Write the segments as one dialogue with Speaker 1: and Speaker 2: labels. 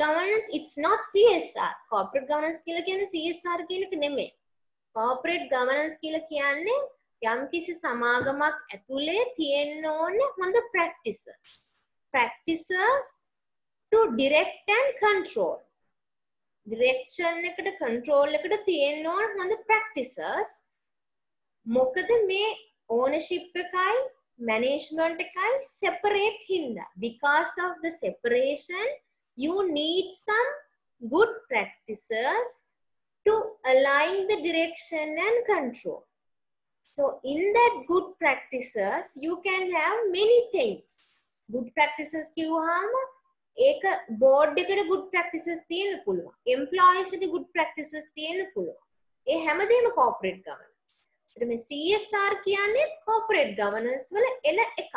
Speaker 1: governance, it's not CSR. Corporate governance කියලා කියන්නේ CSR කියන එක නෙමෙයි. Corporate governance කියලා කියන්නේ යම්කිසි සමාගමක් ඇතුලේ තියෙන්න ඕනේ හොඳ practices. Practices to direct and control. Direction එකට control එකට තියෙන්න ඕනේ හොඳ practices. මොකද මේ ownership එකයි management එකයි separate හින්දා. Because of the separation, you need some good practices to align the direction and control. So in that good practices, you can have many things. Good practices කිව්වහම ඒක board එකට good practices තියෙන්න පුළුවන්. Employees ට good practices තියෙන්න පුළුවන්. ඒ හැමදේම corporate governance. ඒතර මේ CSR කියන්නේ corporate governance වල එන එකක්.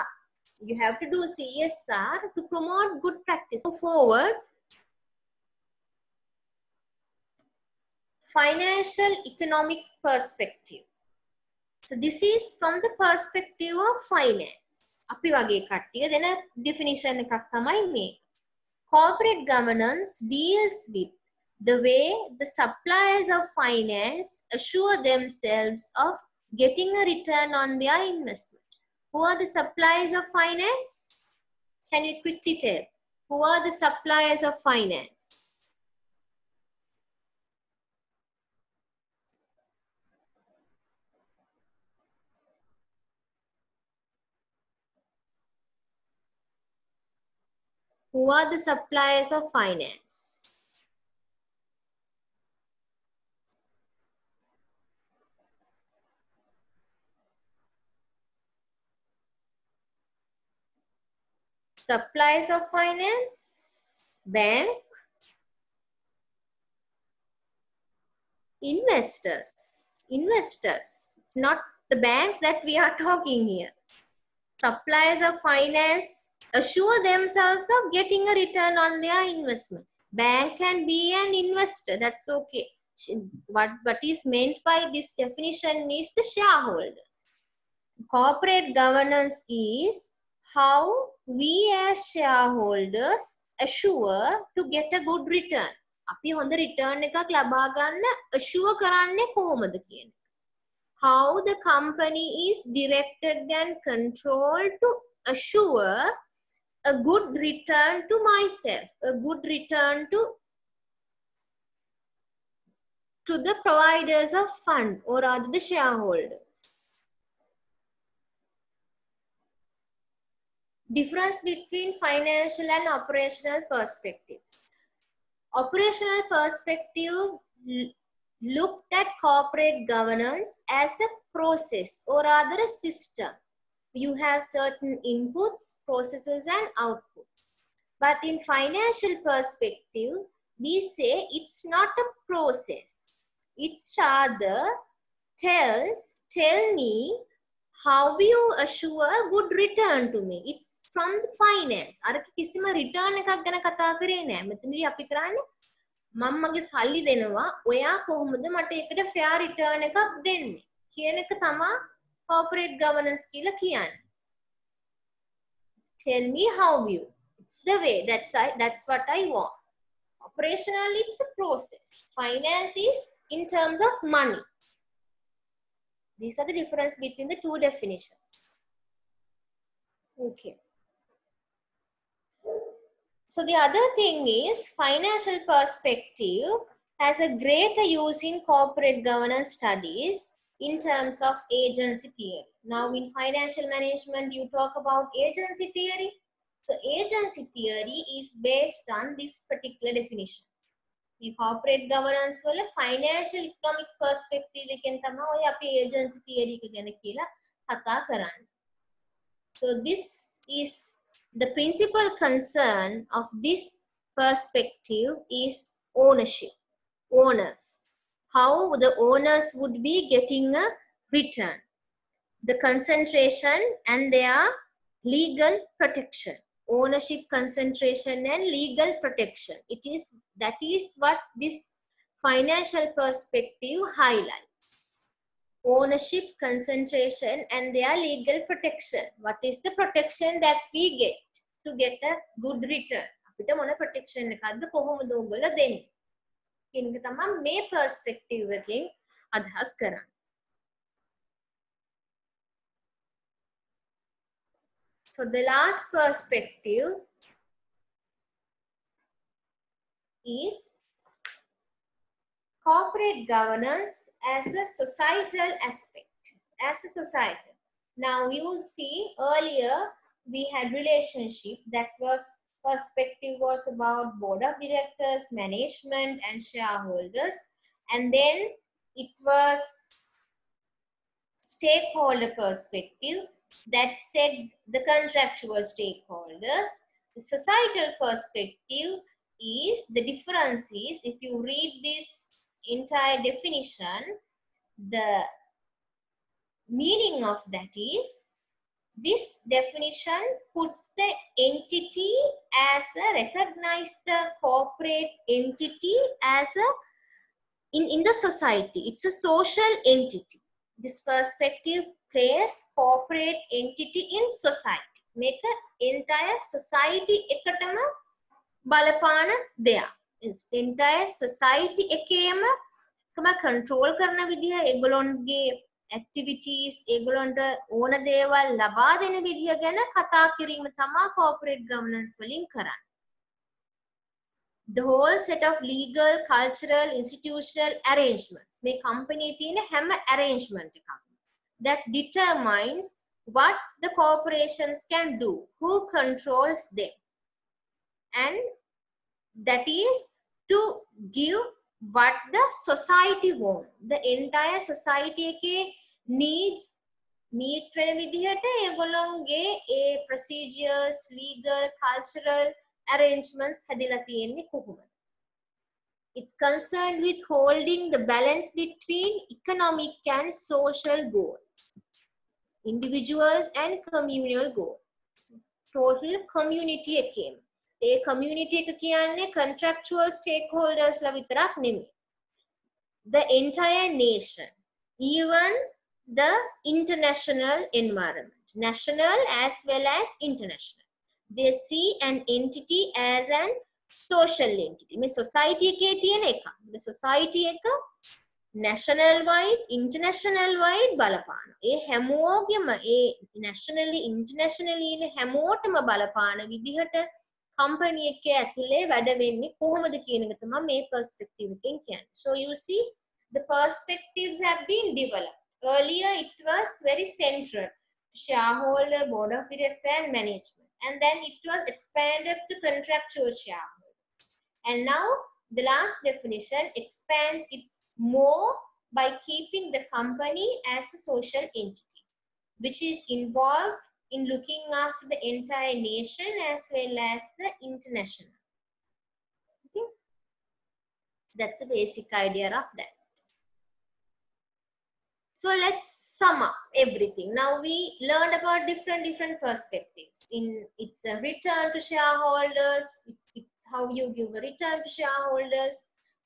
Speaker 1: You have to do CSR to promote good practice. Move forward. Financial economic perspective. So this is from the perspective of finance. අපි වගේ කට්ටිය දෙන definition එකක් තමයි මේ. Corporate governance deals with the way the suppliers of finance assure themselves of getting a return on their investment. Who are the suppliers of finance? Can you quickly tell? Who are the suppliers of finance? Who are the suppliers of finance? Suppliers of finance? Bank? Investors. Investors. It's not the banks that we are talking here. Suppliers of finance assure themselves of getting a return on their investment. Bank can be an investor, that's okay. What is meant by this definition is the shareholders. Corporate governance is how we as shareholders assure to get a good return. අපි හොඳ return එකක් ලබා ගන්න assure කරන්නේ කොහොමද කියන එක. How the company is directed and controlled to assure a good return to myself, a good return to the providers of fund or rather the shareholders. Difference between financial and operational perspectives. Operational perspective looked at corporate governance as a process or rather a system. You have certain inputs, processes and outputs. But in financial perspective, we say it's not a process. It's rather tell me how you assure good return to me. It's from the finance. අර කිසිම return එකක් ගැන කතා කරේ නෑ. මෙතනදී අපි කරන්නේ මම මගේ සල්ලි දෙනවා ඔයා කොහොමද මට ඒකට fair return එකක් දෙන්නේ කියන එක තමයි corporate governance කියලා කියන්නේ. Tell me how you. It's the way. That's what I want. Operationally, it's a process. Finance is in terms of money. These are the difference between the two definitions. Okay. So the other thing is financial perspective has a greater use in corporate governance studies in terms of agency theory. Now in financial management, you talk about agency theory. So agency theory is based on this particular definition. The corporate governance වල financial economic perspective එකෙන් තමයි ඔය අපි agency theory එක ගැන කියලා කතා කරන්නේ. So this is the principal concern of this perspective is ownership, owners. How the owners would be getting a return, the concentration and their legal protection, ownership, concentration and legal protection. That is what this financial perspective highlights. Ownership, concentration and their legal protection. What is the protection that we get to get a good return? අපිට මොන protection එකක්ද කොහොමද ඕගොල්ලෝ දෙන්නේ කියන එක තමයි මේ පර්ස්පෙක්ටිව් එකෙන් අදහස් කරන්නේ. So the last perspective is corporate governance as a societal aspect. As a society. Now you see earlier we had relationship that was perspective was about board of directors, management and shareholders, and then it was stakeholder perspective that said the contractual stakeholders. The societal perspective is the difference is if you read this entire definition, the meaning of that is this definition puts the entity as a recognize the corporate entity as a in the society. It's a social entity. This perspective places corporate entity in society. Make the entire society එකටම බලපාන දෙයක්. Entire society එකේම control කරන විදිහ ඒගොල්ලොන්ගේ activities ඒගොල්ලන්ට ඕන දේවල් ලබා දෙන විදිහ ගැන කතා කිරීම තමයි corporate governance වලින් කරන්නේ. The whole set of legal, cultural, institutional arrangements මේ company තියෙන හැම arrangement එකක්ම that determines what the corporations can do, who controls them, and that is to give what the society want. The entire society එකේ needs meet වෙන විදිහට ඒගොල්ලොන්ගේ ඒ procedures, legal, cultural arrangements හැදිලා තියෙන්නේ කොහොමද? It's concerned with holding the balance between economic and social goals, individuals and communal goals. Total community එකේම ඒ community එක කියන්නේ contractual stakeholders ලා විතරක් නෙමෙයි. The entire nation, even the international environment, national as well as international. They see an entity as an social entity. මේ society එකේ තියෙන එක. මේ society එක national wide, international wide බලපාන. ඒ හැමෝගෙම ඒ nationally, internationally ඉන්න හැමෝටම බලපාන විදිහට company එකේ ඇතුලේ වැඩ වෙන්නේ කොහොමද කියන එක තමයි මේ perspective එකෙන් කියන්නේ. So you see the perspectives have been developed. Earlier it was very central, shareholder, board of directors and management, and then it was expanded to contractual shareholders. And now the last definition expands it more by keeping the company as a social entity, which is involved in looking after the entire nation as well as the international. Okay? That's the basic idea of that. So let's sum up everything. Now we learned about different perspectives. It's a return to shareholders. It's how you give a return to shareholders.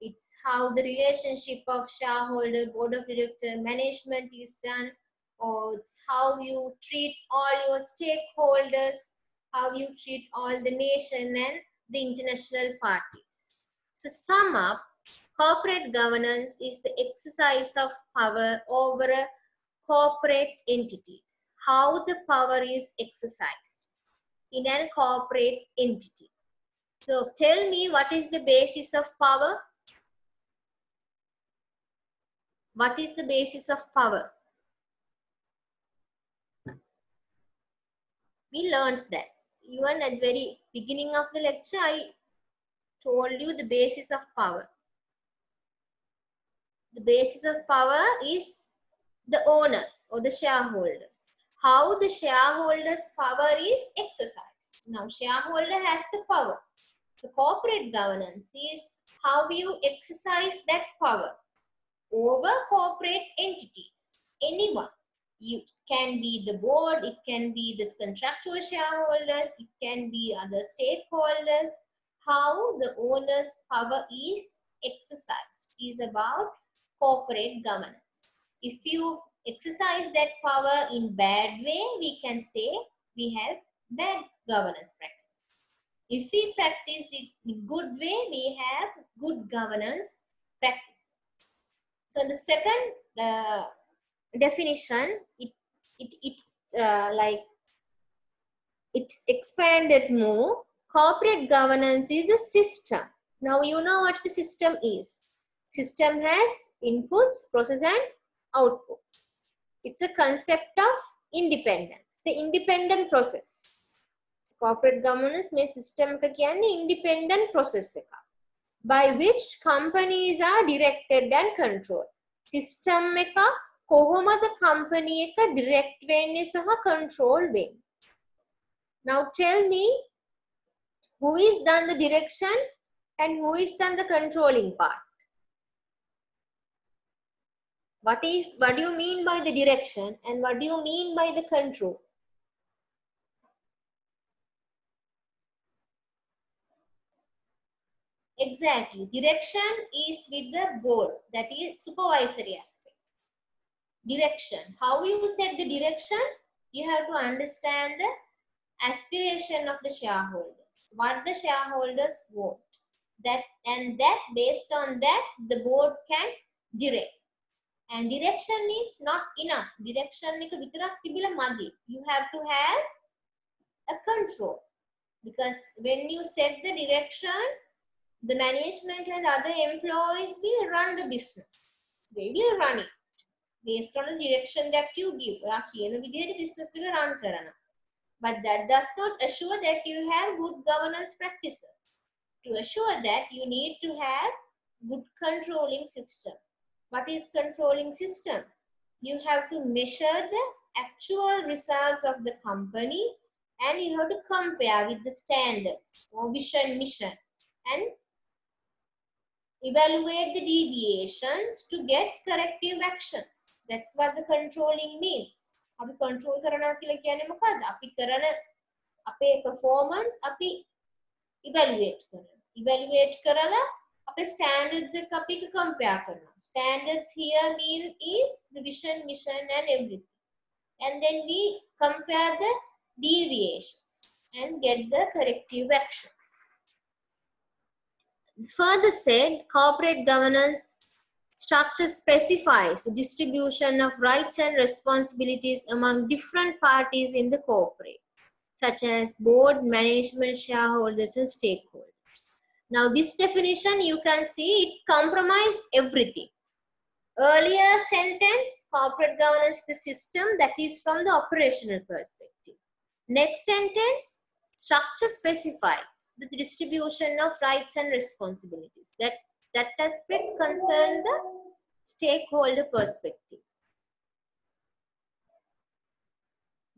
Speaker 1: It's how the relationship of shareholder, board of director, management is done. Or it's how you treat all your stakeholders, how you treat all the nation and the international parties. To sum up, corporate governance is the exercise of power over corporate entities. How the power is exercised in a corporate entity. So tell me, what is the basis of power? What is the basis of power? We learned that. Even at the very beginning of the lecture, I told you the basis of power. The basis of power is the owners or the shareholders. How the shareholders' power is exercised. Now, shareholder has the power. So, corporate governance is how you exercise that power over corporate entities. Anyone. It can be the board, it can be the contractual shareholders, it can be other stakeholders. How the owner's power is exercised is about corporate governance. If you exercise that power in bad way, we can say we have bad governance practices. If we practice it in good way, we have good governance practice. So the second definition, like it's expanded more. Corporate governance is the system. Now you know what the system is. System has inputs, process and outputs. It's a concept of independence. The independent process. Corporate governance may system ka kiyanne independent process ekak, by which companies are directed and controlled. System එක කොහොමද company එක direct වෙන්නේ සහ control වෙන්නේ. Now tell me, who is done the direction and who is done the controlling part? What do you mean by the direction and what do you mean by the control? Exactly. Direction is with the board, that is supervisory aspect. Direction. How you set the direction? You have to understand the aspiration of the shareholders. What the shareholders want. That based on that the board can direct. And direction is not enough. Direction එක විතරක් තිබිලා මදි. You have to have a control. Because when you set the direction, the management and other employees will run the business. They will run it based on the direction that you give. ඔයා කියන විදිහට business එක run කරනවා. But that does not assure that you have good governance practices. To assure that, you need to have good controlling system. What is controlling system? You have to measure the actual results of the company and you have to compare with the standards or vision, mission and evaluate the deviations to get corrective actions. That's what the controlling means. අපි control කරනවා කියලා කියන්නේ මොකද්ද? අපි කරන අපේ performance අපි evaluate කරනවා. Evaluate කරලා අපේ standards එක අපි compare කරනවා. Standards here mean is the vision, mission and everything. And then we compare the deviations and get the corrective actions. Further said, corporate governance structure specifies the distribution of rights and responsibilities among different parties in the corporate, such as board, management, shareholders, and stakeholders. Now, this definition, you can see it compromises everything. Earlier sentence, corporate governance is the system that is from the operational perspective. Next sentence, structure specifies the distribution of rights and responsibilities. That aspect concerns the stakeholder perspective.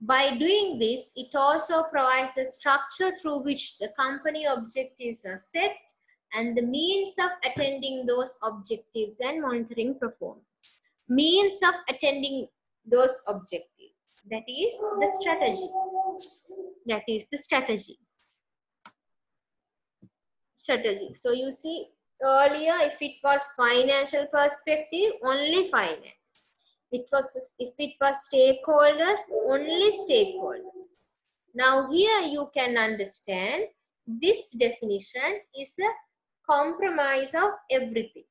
Speaker 1: By doing this, it also provides a structure through which the company objectives are set and the means of attending those objectives and monitoring performance. Means of attending those objectives. That is the strategies. So you see, earlier if it was financial perspective, only finance. If it was stakeholders, only stakeholders. Now here you can understand this definition is a compromise of everything.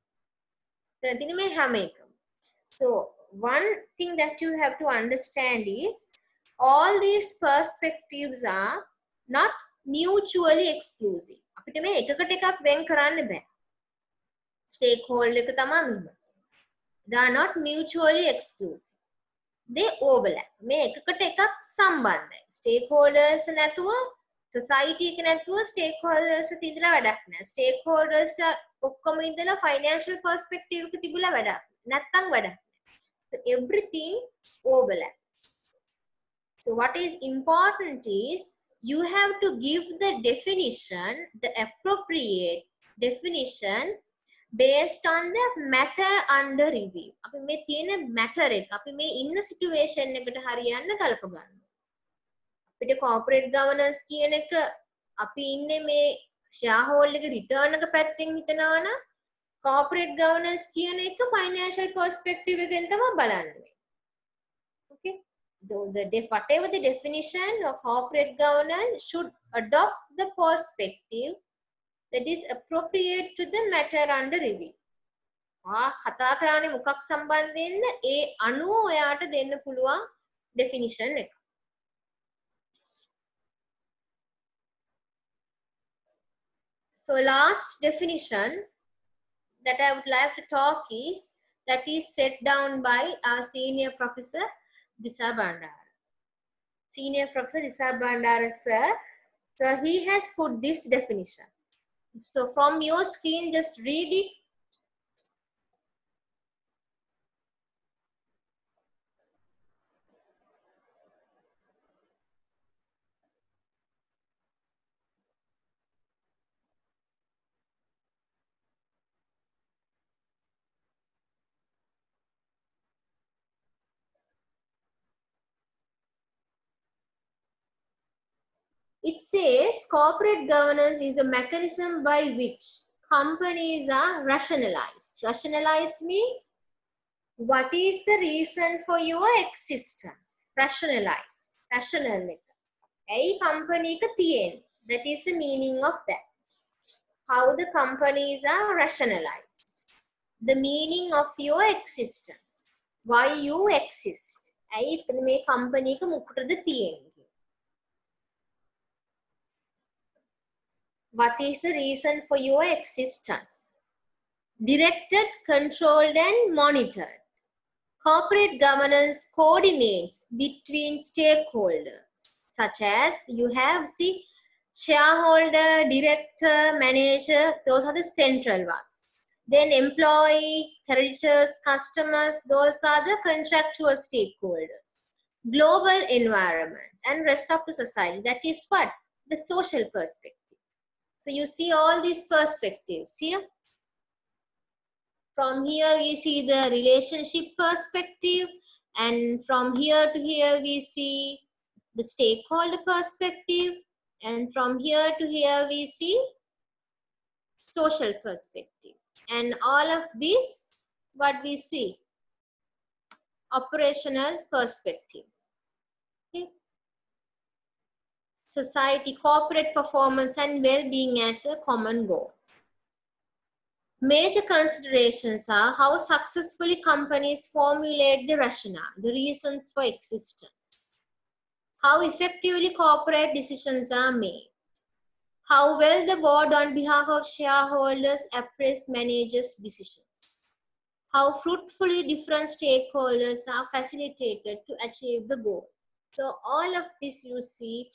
Speaker 1: So one thing that you have to understand is all these perspectives are not mutually exclusive. අපිට මේ එකකට එකක් වෙන් කරන්න බෑ. Stakeholder එක තමයි මෙහෙම. They are not mutually exclusive. They overlap. මේ එකකට එකක් සම්බන්ධයි. Stakeholders නැතුව society එක නැතුව stakeholders තියලා වැඩක් නෑ. Stakeholders ඔක්කොම ඉඳලා financial perspective එක තිබුණා වැඩක්. නැත්තම් වැඩක් නෑ. So everything overlaps. So what is important is you have to give the definition, the appropriate definition based on the matter under review. අපි මේ තියෙන matter එක අපි මේ ඉන්න situation එකට හරියන්න කල්ප ගන්නවා. අපිට corporate governance කියන එක අපි ඉන්නේ මේ shareholder එක return එක පැත්තෙන් හිතනවා නම් corporate governance කියන එක financial perspective එකෙන් තමයි බලන්නේ. Okay? whatever the definition of corporate governance should adopt the perspective that is appropriate to the matter under review. කතා කරන්නේ මොකක් සම්බන්ධයෙන්ද? ඒ අනුව ඔයාට දෙන්න පුළුවන් definition එක. So last definition that I would like to talk is that is set down by our senior professor Disa Bandara. Senior Professor Disa Bandara sir. So he has put this definition. So from your screen, just read it. It says corporate governance is a mechanism by which companies are rationalized. Rationalized means what is the reason for your existence? Rationalized. Rational. A company ka තියෙන්නේ. That is the meaning of that. How the companies are rationalized. The meaning of your existence. Why you exist. ඇයි මේ company එක මොකටද තියෙන්නේ? What is the reason for your existence? Directed, controlled, and monitored. Corporate governance coordinates between stakeholders, such as you have, see, shareholder, director, manager, those are the central ones. Then employee, creditors, customers, those are the contractual stakeholders. Global environment and rest of the society, that is what? The social perspective. So you see all these perspectives here. From here we see the relationship perspective, and from here to here we see the stakeholder perspective, and from here to here we see social perspective. And all of this, what we see? Operational perspective. Okay. Society, corporate performance and well-being as a common goal. Major considerations are how successfully companies formulate the rationale, the reasons for existence, how effectively corporate decisions are made, how well the board on behalf of shareholders appraise managers' decisions, how fruitfully different stakeholders are facilitated to achieve the goal. So all of this you see,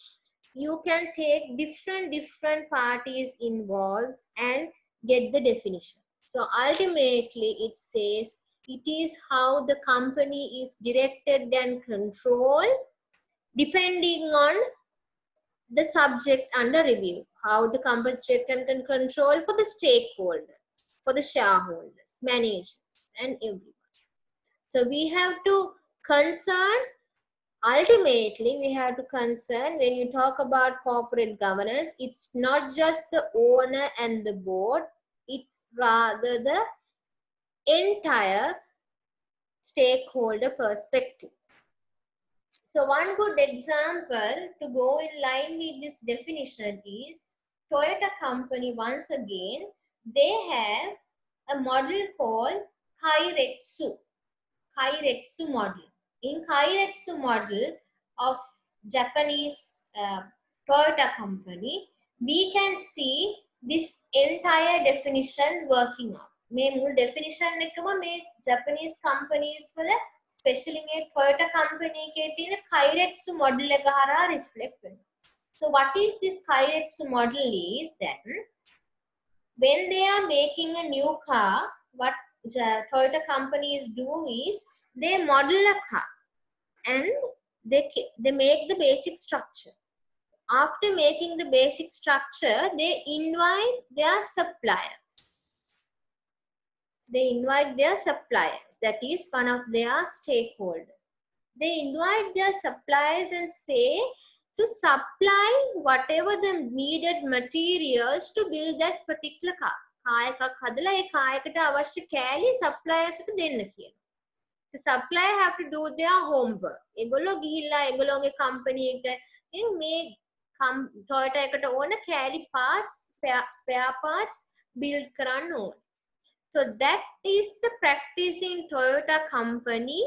Speaker 1: you can take different parties involved and get the definition. So ultimately it says it is how the company is directed and controlled depending on the subject under review. How the company is directed and controlled for the stakeholders, for the shareholders, managers, and everyone. So we have to concern, ultimately we have to concern, when you talk about corporate governance, it's not just the owner and the board, it's rather the entire stakeholder perspective. So one good example to go in line with this definition is Toyota company. Once again, they have a model called Kairetsu. Kairetsu model. In Kairetsu model of Japanese Toyota company, we can see this entire definition working out. මේ මුල් definition එකම මේ Japanese companies වල especially මේ Toyota company එකේ තියෙන Kairetsu model එක හරහා reflect වෙනවා. So what is this Kairetsu model is that when they are making a new car, what Toyota companies do is they model a car and they make the basic structure. After making the basic structure, they invite their suppliers. They invite their suppliers. That is one of their stakeholders. They invite their suppliers and say to supply whatever the needed materials to build that particular car. කායකක් හදලා ඒ කායකට අවශ්‍ය කෑලි suppliers ට දෙන්න කියලා. the supplier have to do their homework. ඒගොල්ලෝ ගිහිල්ලා ඒගොල්ලෝගේ company එකෙන් මේ Toyota එකට ඕන carry parts, spare parts build කරන්න ඕන. So that is the practice in Toyota company,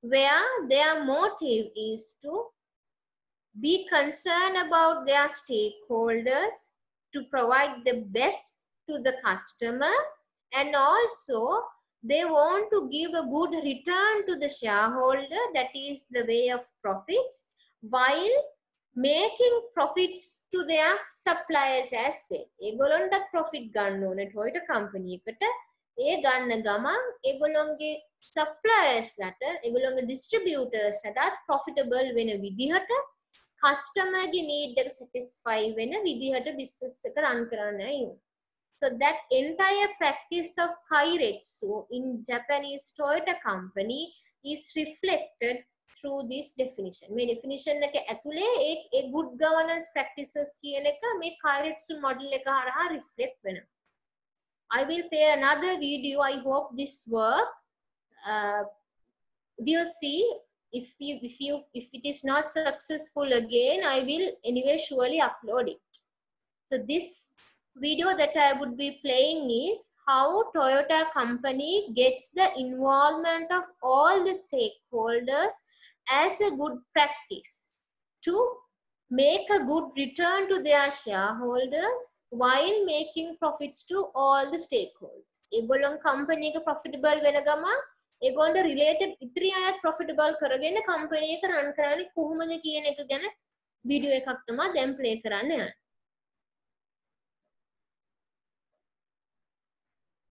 Speaker 1: where their motive is to be concerned about their stakeholders, to provide the best to the customer, and also they want to give a good return to the shareholder, that is the way of profits, while making profits to their suppliers as well. ඒගොල්ලන්ට profit ගන්න ඕනේ Toyota company එකට. ඒ ගන්න ගමන් ඒගොල්ලන්ගේ suppliers ලට, ඒගොල්ලන්ගේ distributors ලට profitable වෙන විදිහට, customer ගේ need එක satisfy වෙන විදිහට business එක run කරන්නයි. So that entire practice of Kairetsu in Japanese Toyota company is reflected through this definition. මේ definition එක ඇතුලේ ඒ good governance practices කියන එක මේ Kairetsu model එක හරහා reflect වෙනවා. I will play another video. I hope this work. We'll see if it is not successful again. I will anyway surely upload it. So this video that I would be playing is how Toyota company gets the involvement of all the stakeholders as a good practice to make a good return to their shareholders while making profits to all the stakeholders. ඒගොල්ලන් company එක profitable වෙන ගමන් ඒගොල්ලන්ට related ඉතිරි අයත් profitable කරගෙන company එක run කරන්නේ කොහොමද කියන එක ගැන video එකක් තමයි දැන් play කරන්න යන්නේ.